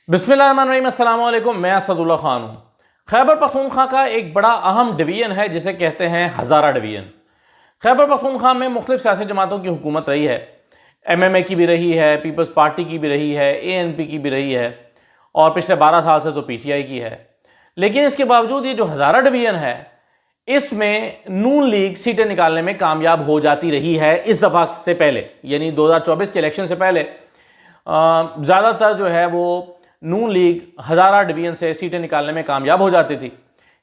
बिस्मिल्लाहिर्रहमानिर्रहीम, अस्सलाम वालेकुम। मैं असदुल्ला खान हूँ। खैबर पख्तूनख्वा का एक बड़ा अहम डिवीज़न है जिसे कहते हैं हज़ारा डिवीज़न। खैबर पख्तूनख्वा में मुख्तलिफ सियासी जमातों की हुकूमत रही है। MMA की भी रही है, पीपल्स पार्टी की भी रही है, ANP की भी रही है और पिछले 12 साल से तो PTI की है। लेकिन इसके बावजूद ये जो हज़ारा डिवीज़न है, इसमें नून लीग सीटें निकालने में कामयाब हो जाती रही है। इस दफ़ा से पहले यानी 2024 के इलेक्शन से पहले ज़्यादातर जो है वो नून लीग हज़ारा डिवीज़न से सीटें निकालने में कामयाब हो जाती थी।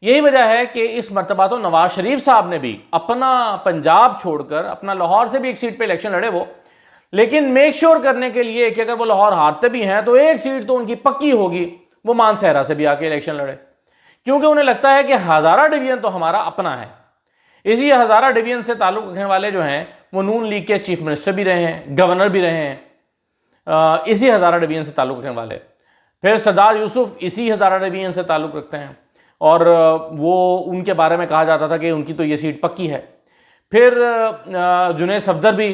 यही वजह है कि इस मरतबा तो नवाज शरीफ साहब ने भी अपना पंजाब छोड़कर अपना लाहौर से भी एक सीट पे इलेक्शन लड़े वो, लेकिन मेक श्योर करने के लिए कि अगर वो लाहौर हारते भी हैं तो एक सीट तो उनकी पक्की होगी, वो मानसहरा से भी आके इलेक्शन लड़े, क्योंकि उन्हें लगता है कि हज़ारा डिवीज़न तो हमारा अपना है। इसी हज़ारा डिवीज़न से ताल्लुक़ रखने वाले जो हैं वो नून लीग के चीफ मिनिस्टर भी रहे हैं, गवर्नर भी रहे हैं, इसी हज़ारा डिवीज़न से ताल्लुक़ रखने वाले। फिर सरदार यूसुफ इसी हज़ारा डिवीज़न से ताल्लुक़ रखते हैं और वो उनके बारे में कहा जाता था कि उनकी तो ये सीट पक्की है। फिर जुनैद सफदर भी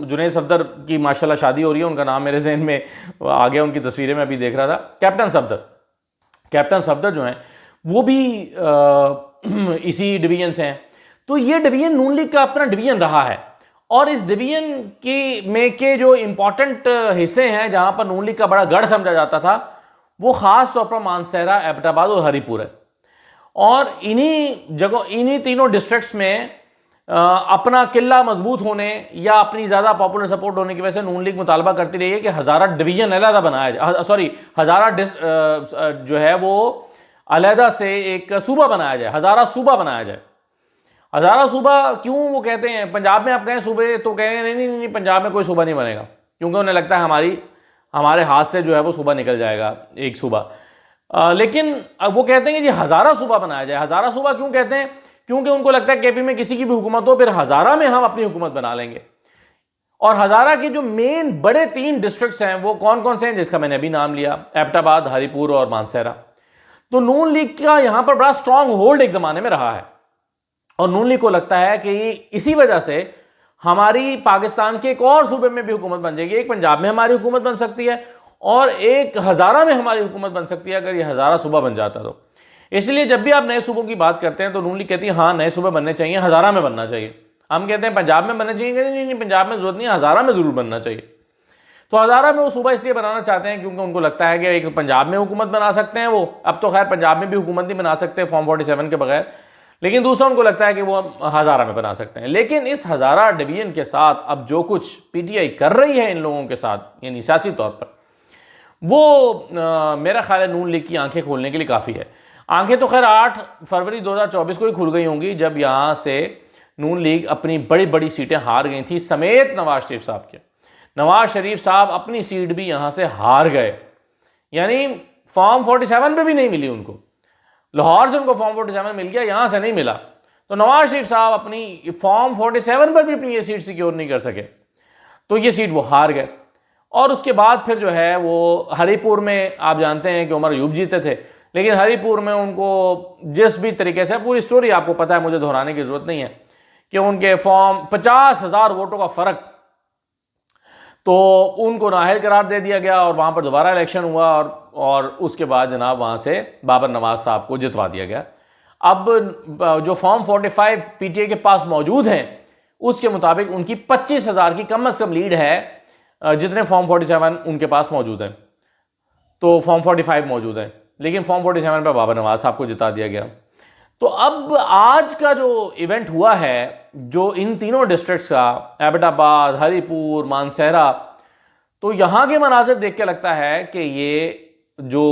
जुनैद सफदर की माशाल्लाह शादी हो रही है, उनका नाम मेरे जहन में आ गया, उनकी तस्वीरें मैं अभी देख रहा था। कैप्टन सफदर जो हैं वो भी इसी डिवीज़न से हैं। तो ये डिवीज़न नून लीग का अपना डिवीज़न रहा है और इस डिवीज़न के जो इम्पॉर्टेंट हिस्से हैं जहां पर नून लीग का बड़ा गढ़ समझा जाता था, वो ख़ास तौर पर मानसहरा, एबटाबाद और हरीपुर है। और इन्हीं तीनों डिस्ट्रिक्ट्स में अपना किला मजबूत होने या अपनी ज़्यादा पॉपुलर सपोर्ट होने की वजह से नून लीग मुतालबा करती रही है कि हज़ारा डिवीज़न अलहदा बनाया जाए, हज़ारा जो है वो अलहदा से एक सूबा बनाया जाए, हज़ारा सूबा बनाया जाए। हज़ारा सूबा क्यों वो कहते हैं? पंजाब में आप कहें सूबे तो कहें नहीं, पंजाब में कोई सूबा नहीं बनेगा, क्योंकि उन्हें लगता है हमारे हाथ से जो है वो सूबा निकल जाएगा एक सूबा। लेकिन वो कहते हैं कि जी हज़ारा सूबा बनाया जाए। हज़ारा सूबा क्यों कहते हैं? क्योंकि उनको लगता है KP में किसी की भी हुकूमत हो, फिर हज़ारा में हम अपनी हुकूमत बना लेंगे। और हज़ारा के जो मेन बड़े 3 डिस्ट्रिक्ट्स हैं वो कौन कौन से हैं, जिसका मैंने अभी नाम लिया, एबटाबाद, हरीपुर और मानसहरा। तो नून लीग का यहां पर बड़ा स्ट्रांग होल्ड एक ज़माने में रहा है और नून लीग को लगता है कि इसी वजह से हमारी पाकिस्तान के एक और सूबे में भी हुकूमत बन जाएगी। एक पंजाब में हमारी हुकूमत बन सकती है और एक हज़ारा में हमारी हुकूमत बन सकती है अगर ये हज़ारा सूबा बन जाता तो। इसलिए जब भी आप नए सूबों की बात करते हैं तो नून लीग कहती है हाँ नए सूबे बनने चाहिए, हज़ारा में बनना चाहिए। हम कहते हैं पंजाब में बनने चाहिए, नहीं, पंजाब में ज़रूरत नहीं है, हज़ारा में ज़रूर बनना चाहिए। तो हज़ारा में वो सूबा इसलिए बनाना चाहते हैं क्योंकि उनको लगता है कि एक पंजाब में हुकूमत बना सकते हैं वो, अब तो खैर पंजाब में भी हुकूमत नहीं बना सकते फॉर्म 47 के बगैर, लेकिन दूसरा उनको लगता है कि वो हज़ारा में बना सकते हैं। लेकिन इस हज़ारा डिवीज़न के साथ अब जो कुछ PTI कर रही है इन लोगों के साथ, यानी सियासी तौर पर, वो मेरा ख्याल है नून लीग की आंखें खोलने के लिए काफ़ी है। आंखें तो खैर 8 फरवरी 2024 को ही खुल गई होंगी, जब यहाँ से नून लीग अपनी बड़ी बड़ी सीटें हार गई थी समेत नवाज शरीफ साहब के। नवाज शरीफ साहब अपनी सीट भी यहाँ से हार गए, यानी फॉर्म 47 पे भी नहीं मिली उनको। लाहौर से उनको फॉर्म 47 मिल गया, यहाँ से नहीं मिला। तो नवाज शरीफ साहब अपनी फॉर्म 47 पर भी अपनी ये सीट सिक्योर नहीं कर सके, तो ये सीट वो हार गए। और उसके बाद फिर जो है वो हरीपुर में आप जानते हैं कि उमर अयूब जीते थे, लेकिन हरीपुर में उनको जिस भी तरीके से, पूरी स्टोरी आपको पता है, मुझे दोहराने की ज़रूरत नहीं है, कि उनके फॉर्म 50,000 वोटों का फ़र्क, तो उनको नाअहल करार दे दिया गया और वहाँ पर दोबारा इलेक्शन हुआ और उसके बाद जनाब वहाँ से बाबर नवाज साहब को जितवा दिया गया। अब जो फॉर्म 45 PTI के पास मौजूद हैं उसके मुताबिक उनकी 25,000 की कम से कम लीड है, जितने फॉर्म 47 उनके पास मौजूद हैं। तो फॉर्म 45 मौजूद है, लेकिन फॉर्म 47 पर बाबर नवाज साहब को जिता दिया गया। तो अब आज का जो इवेंट हुआ है, जो इन तीनों डिस्ट्रिक्ट्स का, एबटाबाद, हरीपुर, मानसहरा, तो यहाँ के मनाजिर देख के लगता है कि ये जो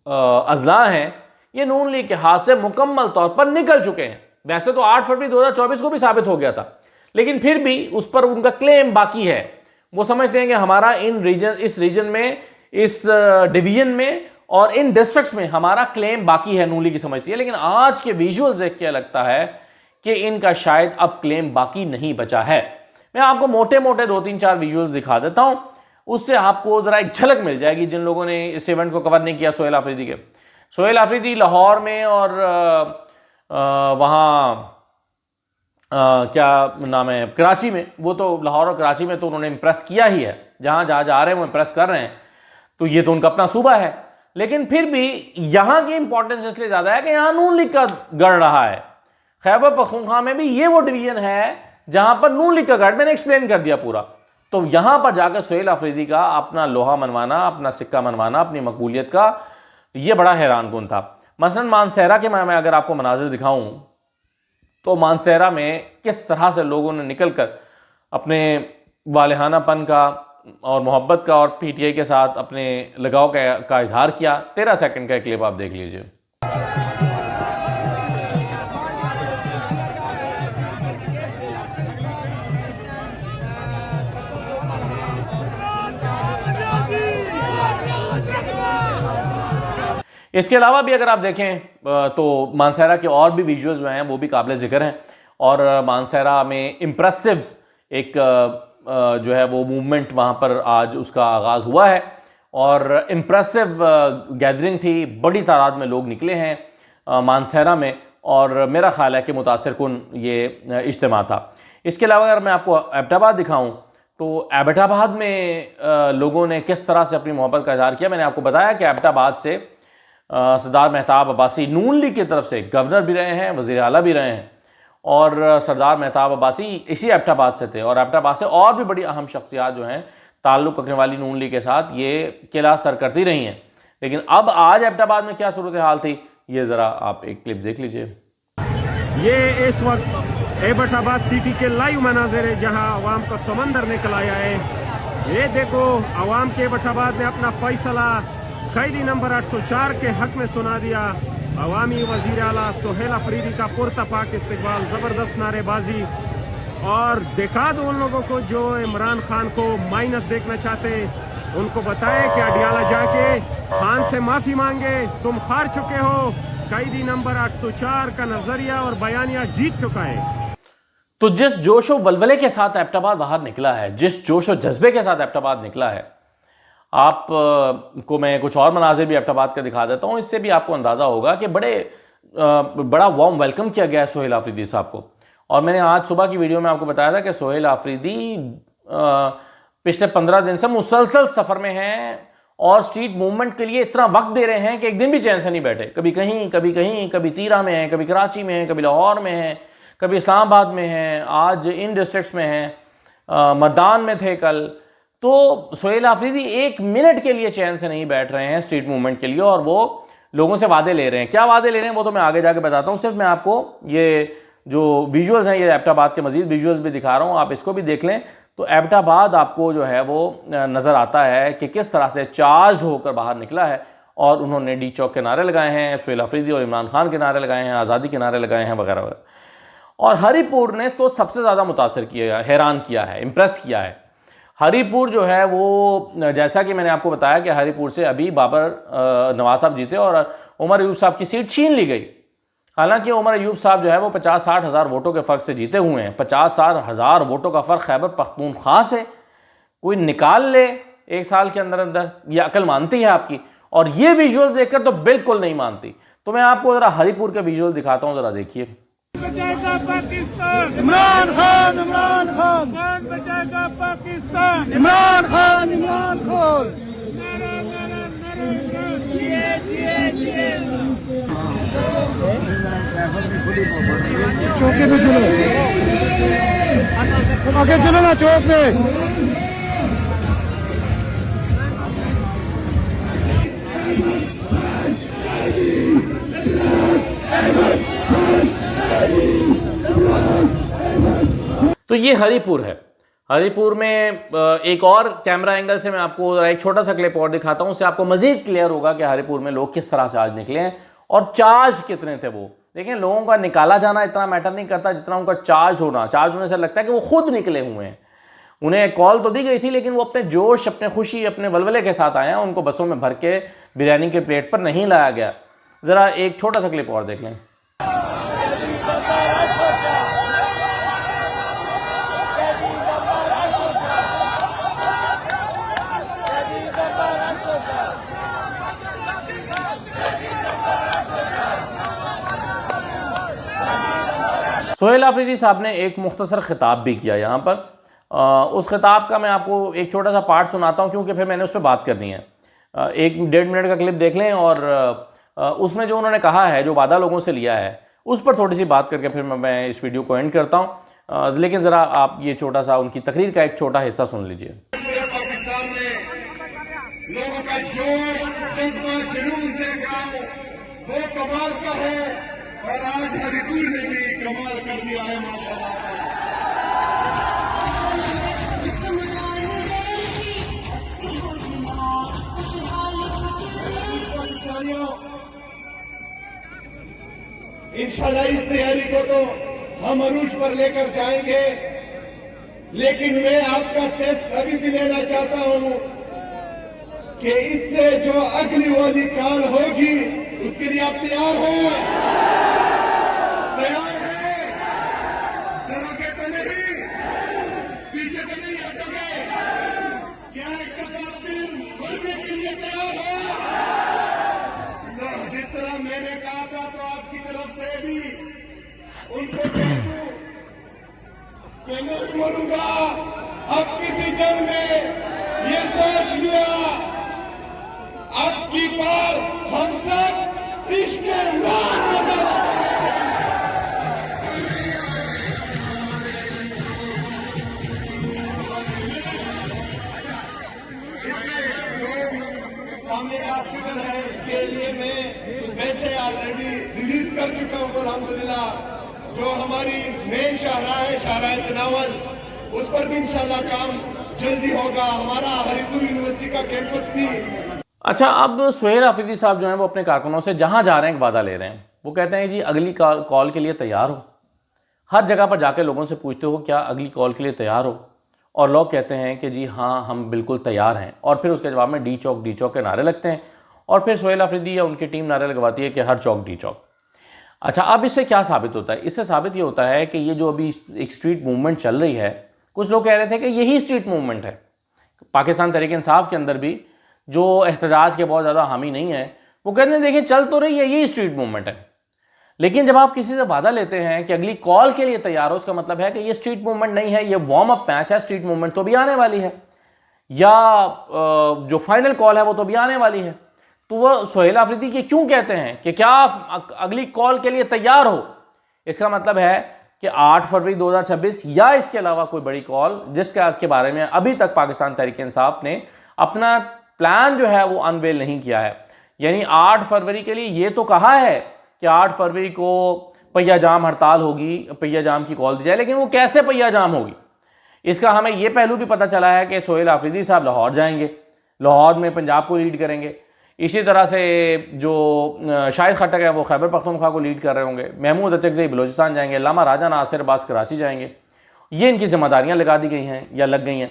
अजला हैं ये नून लीग के हाथ से मुकम्मल तौर पर निकल चुके हैं। वैसे तो 8 फरवरी 2024 को भी साबित हो गया था, लेकिन फिर भी उस पर उनका क्लेम बाकी है। वो समझते हैं कि हमारा इस रीजन में, इस डिवीजन में और इन डिस्ट्रिक्ट्स में हमारा क्लेम बाकी है, नून लीग की समझती है। लेकिन आज के विजुअल्स देख के लगता है कि इनका शायद अब क्लेम बाकी नहीं बचा है। मैं आपको मोटे मोटे 2-3-4 विजुअल्स दिखा देता हूं, उससे आपको जरा एक झलक मिल जाएगी जिन लोगों ने इस इवेंट को कवर नहीं किया। सोहेल आफरीदी लाहौर में और वहाँ क्या नाम है, कराची में, वो तो लाहौर और कराची में तो उन्होंने इम्प्रेस किया ही है, जहाँ जा रहे हैं वो इम्प्रेस कर रहे हैं। तो ये तो उनका अपना सूबा है, लेकिन फिर भी यहाँ की इंपॉर्टेंस इसलिए ज़्यादा है कि यहाँ नून लीग का गढ़ रहा है। खैबर पख्तूनख्वा में भी ये वो डिवीज़न है जहाँ पर नून लीग का गढ़, मैंने एक्सप्लेन कर दिया पूरा। तो यहाँ पर जाकर सुहेल आफरीदी का अपना लोहा मनवाना, अपना सिक्का मनवाना, अपनी मकबूलियत का, ये बड़ा हैरान कुन था। मसलन मानसहरा के मैं अगर आपको मनाजिर दिखाऊँ तो मानसहरा में किस तरह से लोगों ने निकल कर अपने वालिहानापन का और मोहब्बत का और पीटीआई के साथ अपने लगाव का इजहार किया। 13 सेकंड का एक क्लिप आप देख लीजिए। इसके अलावा भी अगर आप देखें तो मानसहरा के और भी विजुअल्स जो हैं वो भी काबिल ज़िक्र हैं। और मानसहरा में इम्प्रेसिव एक जो है वो मूवमेंट वहाँ पर आज उसका आगाज़ हुआ है और इम्प्रेसिव गैदरिंग थी, बड़ी तादाद में लोग निकले हैं मानसहरा में और मेरा ख्याल है कि मुतासिर कुन ये इज्तिमा था। इसके अलावा अगर मैं आपको एबटाबाद दिखाऊं तो एबटाबाद में लोगों ने किस तरह से अपनी मोहब्बत का इजहार किया। मैंने आपको बताया कि एबटाबाद से सरदार मेहताब अब्बासी नून लीग की तरफ से गवर्नर भी रहे हैं, वज़ीर आला भी रहे हैं और सरदार मेहताब अब्बासी इसी एबटाबाद से थे और एबटाबाद से और भी बड़ी अहम शख्सियात जो हैं ताल्लुक़ रखने वाली नून लीग के साथ ये किला सर करती रही हैं। लेकिन अब आज एबटाबाद में क्या सूरत हाल थी, ये ज़रा आप एक क्लिप देख लीजिए। ये इस वक्त एबटाबाद सिटी के लाइव मनाज़िर है जहां अवाम का समंदर निकल आया है। ये देखो अवाम के एबटाबाद ने अपना फैसला कैदी नंबर 804 के हक में सुना दिया। अवामी वजीर आला सुहेल आफरीदी का पुरतपाक इस्तकबाल, जबरदस्त नारेबाजी और दिखा दो उन लोगों को जो इमरान खान को माइनस देखना चाहते, उनको बताए कि अडियाला जाके खान से माफी मांगे, तुम हार चुके हो। कैदी नंबर 804 का नजरिया और बयानिया जीत चुका है। तो जिस जोशो वलवले के साथ एबटाबाद बाहर निकला है, जिस जोशो जज्बे के साथ एबटाबाद निकला है, आप को मैं कुछ और मनाजिर भी एबटाबाद का दिखा देता हूँ, इससे भी आपको अंदाज़ा होगा कि बड़ा वार्म वेलकम किया गया है सुहेल आफरीदी साहब को। और मैंने आज सुबह की वीडियो में आपको बताया था कि सुहेल आफरीदी पिछले 15 दिन से मुसलसल सफ़र में हैं और स्ट्रीट मूवमेंट के लिए इतना वक्त दे रहे हैं कि एक दिन भी चैन से नहीं बैठे। कभी कहीं कभी कहीं, कभी तीरा में हैं, कभी कराची में हैं, कभी लाहौर में हैं, कभी इस्लामाबाद में हैं, आज इन डिस्ट्रिक्ट्स में हैं, मर्दान में थे कल। तो सुहेल आफरीदी एक मिनट के लिए चैन से नहीं बैठ रहे हैं स्ट्रीट मूवमेंट के लिए और वो लोगों से वादे ले रहे हैं। क्या वादे ले रहे हैं वो तो मैं आगे जाके बताता हूँ। सिर्फ मैं आपको ये जो विजुअल्स हैं, ये एबटाबाद के मजीद विजुअल्स भी दिखा रहा हूँ, आप इसको भी देख लें। तो एबटाबाद आपको जो है वो नज़र आता है कि किस तरह से चार्ज होकर बाहर निकला है और उन्होंने डी चौक के नारे लगाए हैं, सुहेल आफरीदी और इमरान खान के नारे लगाए हैं, आज़ादी के नारे लगाए हैं वगैरह वगैरह। और हरीपुर ने तो सबसे ज़्यादा मुतासर किया, हैरान किया है, इम्प्रेस किया है। हरीपुर जो है वो, जैसा कि मैंने आपको बताया कि हरीपुर से अभी बाबर नवाज साहब जीते और उमर अयूब साहब की सीट छीन ली गई। हालांकि उमर अयूब साहब जो है वो 50-60 हज़ार वोटों के फ़र्क से जीते हुए हैं। 50-60 हज़ार वोटों का फ़र्क खैबर पख्तूनख्वा से कोई निकाल ले एक साल के अंदर अंदर, ये अकल मानती है आपकी? और ये विजुअल्स देखकर तो बिल्कुल नहीं मानती। तो मैं आपको ज़रा हरीपुर के विजुअल दिखाता हूँ, ज़रा देखिए। बचाएगा पाकिस्तान इमरान खान, इमरान खान, कौन बचाएगा पाकिस्तान इमरान खान, इमरान खान। चौके पे चलो, आगे चलो ना चौक पे। तो ये हरीपुर है। हरीपुर में एक और कैमरा एंगल से मैं आपको एक छोटा सा क्लिप और दिखाता हूँ, उससे आपको मजीद क्लियर होगा कि हरीपुर में लोग किस तरह से आज निकले हैं और चार्ज कितने थे वो। देखिए, लोगों का निकाला जाना इतना मैटर नहीं करता जितना उनका चार्ज होना। चार्ज होने से लगता है कि वो खुद निकले हुए हैं। उन्हें कॉल तो दी गई थी लेकिन वो अपने जोश, अपने खुशी, अपने वलवले के साथ आए हैं। उनको बसों में भर के बिरयानी के प्लेट पर नहीं लाया गया। ज़रा एक छोटा सा क्लिप और देख लें। सुहेल आफरीदी साहब ने एक मुख्तसर ख़िताब भी किया यहाँ पर। उस ख़िताब का मैं आपको एक छोटा सा पार्ट सुनाता हूँ क्योंकि फिर मैंने उस पर बात करनी है। एक 1.5 मिनट का क्लिप देख लें और उसमें जो उन्होंने कहा है, जो वादा लोगों से लिया है, उस पर थोड़ी सी बात करके फिर मैं इस वीडियो को एंड करता हूँ। लेकिन ज़रा आप ये छोटा सा उनकी तकरीर का एक छोटा हिस्सा सुन लीजिए। पाकिस्तान में लोगों का जोश, जज्बा, जुनून देख रहा हूं, वो कमाल का है और आज हरिपुर ने भी कमाल कर दिया है माशाल्लाह। इंशाल्लाह इस तैयारी को तो हम अरूज पर लेकर जाएंगे, लेकिन मैं आपका टेस्ट अभी भी लेना चाहता हूं कि इससे जो अगली वाली काल होगी उसके लिए आप तैयार हैं? तैयार हैं? डरोगे तो नहीं, पीछे तो नहीं हटोगे? क्या एक दफा फिर मरने के लिए तैयार हो? तो जिस तरह मैंने कहा था तो आपकी तरफ से भी उनको कह दूं मैं नहीं मरूंगा। अब किसी जंग में ये सोच लिया, अब की बार हम सब इश्क़ इमरान में सामने का हॉस्पिटल है, इसके लिए मैं पैसे ऑलरेडी रिलीज कर चुका हूं अल्हम्दुलिल्लाह। जो हमारी मेन शाहराह है, शाहराह तनावल, उस पर भी इंशाल्लाह काम जल्दी होगा। हमारा हरिपुर यूनिवर्सिटी का कैंपस भी। अच्छा, अब सुहेल आफरीदी साहब जो हैं वो अपने कारकुनों से जहाँ जा रहे हैं वादा ले रहे हैं। वो कहते हैं जी अगली कॉल के लिए तैयार हो। हर जगह पर जाके लोगों से पूछते हो क्या अगली कॉल के लिए तैयार हो, और लोग कहते हैं कि जी हाँ हम बिल्कुल तैयार हैं, और फिर उसके जवाब में डी चौक के नारे लगते हैं, और फिर सुहेल आफरीदी या उनकी टीम नारे लगवाती है कि हर चौक डी चौक। अच्छा, अब इससे क्या साबित होता है? इससे साबित ये होता है कि ये जो अभी एक स्ट्रीट मूवमेंट चल रही है, कुछ लोग कह रहे थे कि यही स्ट्रीट मूवमेंट है। पाकिस्तान तहरीक इंसाफ के अंदर भी जो एहतजाज के बहुत ज़्यादा हामी नहीं है, वो कहते हैं देखिए चल तो रही है, यही स्ट्रीट मूवमेंट है। लेकिन जब आप किसी से वादा लेते हैं कि अगली कॉल के लिए तैयार हो, उसका मतलब है कि ये स्ट्रीट मूवमेंट नहीं है, ये वार्म अप मैच है। स्ट्रीट मूवमेंट तो भी आने वाली है, या जो फाइनल कॉल है वो तो भी आने वाली है। तो वह सुहेल आफरीदी के क्यों कहते हैं कि क्या आप अगली कॉल के लिए तैयार हो? इसका मतलब है कि 8 फरवरी 2026 या इसके अलावा कोई बड़ी कॉल जिसके बारे में अभी तक पाकिस्तान तहरीक इंसाफ ने अपना प्लान जो है वो अनवेल नहीं किया है। यानी 8 फरवरी के लिए ये तो कहा है कि 8 फरवरी को पहिया जाम हड़ताल होगी, पहिया जाम की कॉल दी जाए, लेकिन वो कैसे पहिया जाम होगी इसका हमें ये पहलू भी पता चला है कि सुहेल आफरीदी साहब लाहौर जाएंगे, लाहौर में पंजाब को लीड करेंगे। इसी तरह से जो शाहिद खट्टक है वो खैबर पख्तूनख्वा को लीड कर रहे होंगे, महमूद अचकज़ई बलोचिस्तान जाएंगे, लामा राजा नासिर अब्बास कराची जाएंगे। ये इनकी जिम्मेदारियां लगा दी गई हैं या लग गई हैं।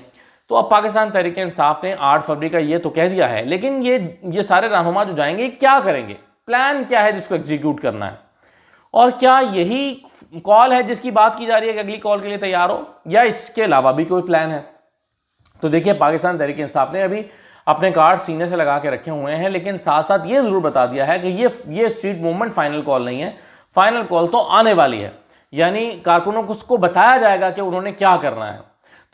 तो अब पाकिस्तान तहरीक इंसाफ ने 8 फरवरी का ये तो कह दिया है, लेकिन ये सारे रहनुमा जो जाएंगे क्या करेंगे, प्लान क्या है जिसको एग्जीक्यूट करना है, और क्या यही कॉल है जिसकी बात की जा रही है कि अगली कॉल के लिए तैयार हो, या इसके अलावा भी कोई प्लान है? तो देखिए, पाकिस्तान तहरीक इंसाफ ने अभी अपने कार्ड सीने से लगा के रखे हुए हैं, लेकिन साथ साथ ये ज़रूर बता दिया है कि ये स्ट्रीट मूवमेंट फाइनल कॉल नहीं है, फाइनल कॉल तो आने वाली है। यानी कारकुनों को उसको बताया जाएगा कि उन्होंने क्या करना है।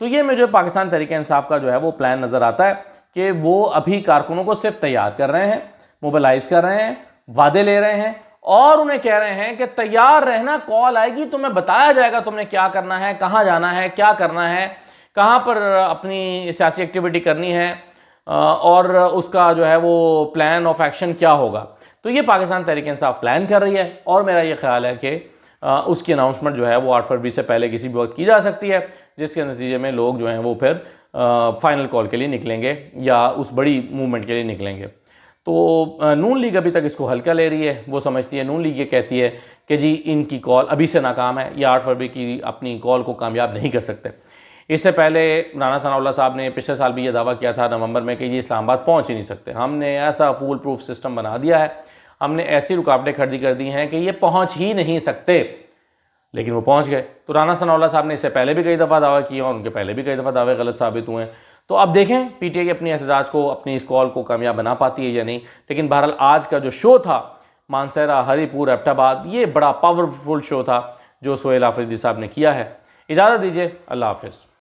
तो ये मुझे पाकिस्तान तहरीक इंसाफ का जो है वो प्लान नज़र आता है कि वो अभी कारकुनों को सिर्फ तैयार कर रहे हैं, मोबिलाइज कर रहे हैं, वादे ले रहे हैं, और उन्हें कह रहे हैं कि तैयार रहना, कॉल आएगी तुम्हें बताया जाएगा तुमने क्या करना है, कहाँ जाना है, क्या करना है, कहाँ पर अपनी सियासी एक्टिविटी करनी है, और उसका जो है वो प्लान ऑफ एक्शन क्या होगा। तो ये पाकिस्तान तहरीक इंसाफ प्लान कर रही है, और मेरा ये ख्याल है कि उसकी अनाउंसमेंट जो है वो 8 फरवरी से पहले किसी भी वक्त की जा सकती है, जिसके नतीजे में लोग जो हैं वो फिर फाइनल कॉल के लिए निकलेंगे या उस बड़ी मूवमेंट के लिए निकलेंगे। तो नून लीग अभी तक इसको हल्का ले रही है। वो समझती है, नून लीग ये कहती है कि जी इनकी कॉल अभी से नाकाम है, या 8 फरवरी की अपनी कॉल को कामयाब नहीं कर सकते। इससे पहले राना सनाउल्लाह साहब ने पिछले साल भी ये दावा किया था नवंबर में कि ये इस्लामाबाद पहुंच ही नहीं सकते। हमने ऐसा फूल प्रूफ सिस्टम बना दिया है, हमने ऐसी रुकावटें खड़ी कर दी हैं कि ये पहुंच ही नहीं सकते, लेकिन वो पहुंच गए। तो राना सनाउल्लाह साहब ने इससे पहले भी कई दफ़ा दावा किया, और उनके पहले भी कई दफ़ा दावे गलत साबित हुए हैं। तो अब देखें पीटीआई अपनी एहतजाज को, अपनी इस कॉल को कामयाब बना पाती है या नहीं। लेकिन बहरहाल आज का जो शो था मानसरा, हरिपुर, एबटाबाद, ये बड़ा पावरफुल शो था जो सुहेल आफरीदी साहब ने किया है। इजाज़त दीजिए, अल्लाह हाफ़िज़।